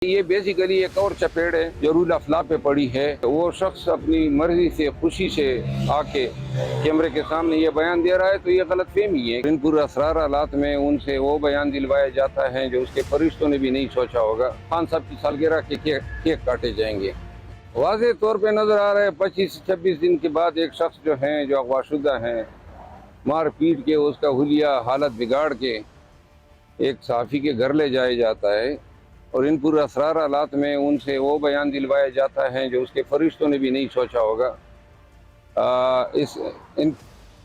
یہ بیسیکلی ایک اور چپیڑ ہے جو رول آف لا پہ پڑی ہے۔ وہ شخص اپنی مرضی سے خوشی سے آ کے کیمرے کے سامنے یہ بیان دے رہا ہے تو یہ غلط فہمی ہے۔ ان پورا اسرار حالات میں ان سے وہ بیان دلوایا جاتا ہے جو اس کے فرشتوں نے بھی نہیں سوچا ہوگا۔ خان صاحب کی سالگرہ کے کیک کاٹے جائیں گے۔ واضح طور پہ نظر آ رہا ہے 25-26 دن کے بعد ایک شخص جو ہیں جو اغوا شدہ ہیں، مار پیٹ کے اس کا حلیہ حالت بگاڑ کے ایک صحافی کے گھر لے جایا جاتا ہے اور ان پورا اسرار حالات میں ان سے وہ بیان دلوایا جاتا ہے جو اس کے فرشتوں نے بھی نہیں سوچا ہوگا۔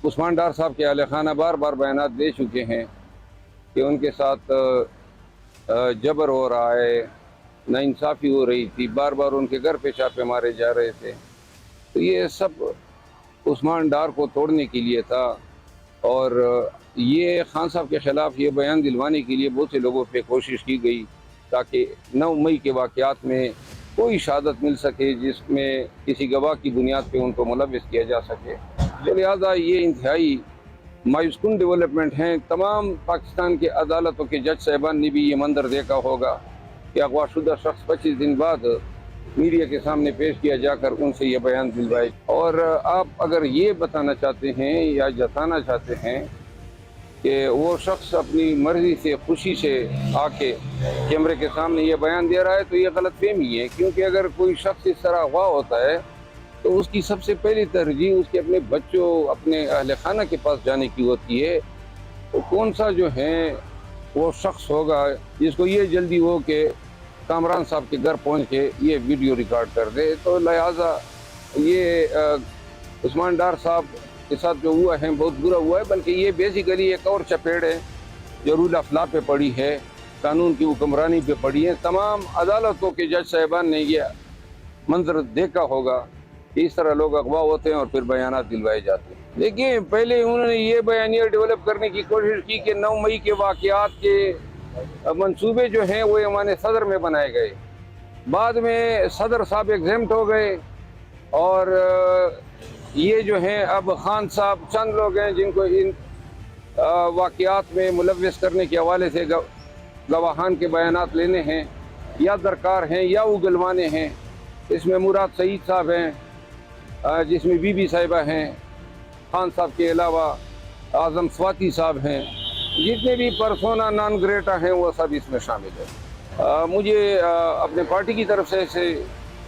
عثمان ڈار صاحب کے اہل خانہ بار بار بیانات دے چکے ہیں کہ ان کے ساتھ جبر ہو رہا ہے، ناانصافی ہو رہی تھی، بار بار ان کے گھر پہ چھاپے مارے جا رہے تھے۔ تو یہ سب عثمان ڈار کو توڑنے کے لیے تھا اور یہ خان صاحب کے خلاف یہ بیان دلوانے کے لیے بہت سے لوگوں پہ کوشش کی گئی تاکہ 9 مئی کے واقعات میں کوئی شہادت مل سکے جس میں کسی گواہ کی بنیاد پہ ان کو ملوث کیا جا سکے۔ تو لہٰذا یہ انتہائی مایوس کن ڈیولپمنٹ ہیں۔ تمام پاکستان کے عدالتوں کے جج صاحبان نے بھی یہ منظر دیکھا ہوگا کہ اغوا شدہ شخص 25 دن بعد میڈیا کے سامنے پیش کیا جا کر ان سے یہ بیان دلوائے۔ اور آپ اگر یہ بتانا چاہتے ہیں یا جتانا چاہتے ہیں کہ وہ شخص اپنی مرضی سے خوشی سے آ کے کیمرے کے سامنے یہ بیان دے رہا ہے تو یہ غلط فہمی ہے، کیونکہ اگر کوئی شخص اس طرح اغوا ہوتا ہے تو اس کی سب سے پہلی ترجیح اس کے اپنے بچوں، اپنے اہل خانہ کے پاس جانے کی ہوتی ہے۔ تو کون سا جو ہے وہ شخص ہوگا جس کو یہ جلدی ہو کہ کامران صاحب کے گھر پہنچ کے یہ ویڈیو ریکارڈ کر دے؟ تو لہٰذا یہ عثمان ڈار صاحب کے ساتھ جو ہوا ہے بہت برا ہوا ہے، بلکہ یہ بیسیکلی ایک اور چپیڑ ہے جو رول آف لا پہ پڑی ہے، قانون کی حکمرانی پہ پڑی ہے۔ تمام عدالتوں کے جج صاحبان نے یہ منظر دیکھا ہوگا کہ اس طرح لوگ اغوا ہوتے ہیں اور پھر بیانات دلوائے جاتے ہیں۔ دیکھیں، پہلے انہوں نے یہ بیانیہ ڈیولپ کرنے کی کوشش کی کہ 9 مئی کے واقعات کے منصوبے جو ہیں وہ ایوان صدر میں بنائے گئے۔ بعد میں صدر صاحب ایگزیمٹ ہو گئے اور یہ جو ہیں اب خان صاحب چند لوگ ہیں جن کو ان واقعات میں ملوث کرنے کے حوالے سے گواہان کے بیانات لینے ہیں یا درکار ہیں یا اگلوانے ہیں۔ اس میں مراد سعید صاحب ہیں، جس میں بی بی صاحبہ ہیں، خان صاحب کے علاوہ اعظم سواتی صاحب ہیں، جتنے بھی پرسونا نان گریٹا ہیں وہ سب اس میں شامل ہیں۔ مجھے اپنے پارٹی کی طرف سے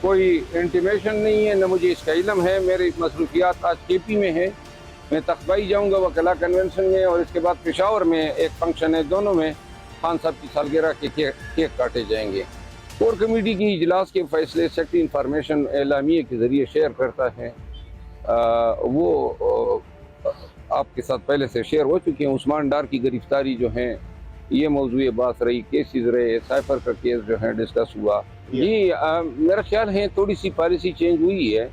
کوئی انٹیمیشن نہیں ہے، نہ مجھے اس کا علم ہے۔ میری مصروفیات آج کے پی میں ہیں، میں تخبائی جاؤں گا وکلا کنونشن میں، اور اس کے بعد پشاور میں ایک فنکشن ہے، دونوں میں خان صاحب کی سالگرہ کے کیک کاٹے جائیں گے۔ کور کمیٹی کی اجلاس کے فیصلے سیکٹری انفارمیشن اعلامیے کے ذریعے شیئر کرتا ہے، وہ آپ کے ساتھ پہلے سے شیئر ہو چکے ہیں۔ عثمان ڈار کی گرفتاری جو ہیں یہ موضوع بات رہی، کیسز رہے، سائفر کا کیس جو ہے ڈسکس ہوا۔ جی میرا خیال ہے تھوڑی سی پالیسی چینج ہوئی ہے،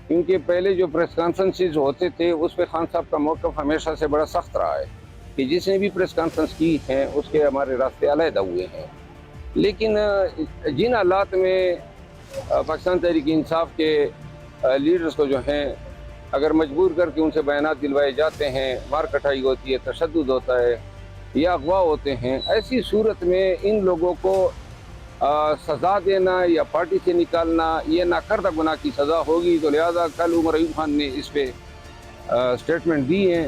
کیونکہ پہلے جو پریس کانفرنسز ہوتے تھے اس پہ خان صاحب کا موقف ہمیشہ سے بڑا سخت رہا ہے کہ جس نے بھی پریس کانفرنس کی ہے اس کے ہمارے راستے علیحدہ ہوئے ہیں۔ لیکن جن حالات میں پاکستان تحریک انصاف کے لیڈرز کو جو ہیں اگر مجبور کر کے ان سے بیانات دلوائے جاتے ہیں، مار کٹائی ہوتی ہے، تشدد ہوتا ہے یا اغوا ہوتے ہیں، ایسی صورت میں ان لوگوں کو سزا دینا یا پارٹی سے نکالنا یہ ناکردہ گناہ کی سزا ہوگی۔ تو لہذا کل عمر ایوب خان نے اس پہ سٹیٹمنٹ دی ہیں،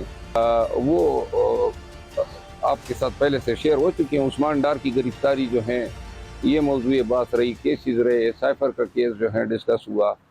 وہ آپ کے ساتھ پہلے سے شیئر ہو چکے ہیں۔ عثمان ڈار کی گرفتاری جو ہیں یہ موضوع بات رہی، کیسز رہے، سائفر کا کیس جو ہے ڈسکس ہوا۔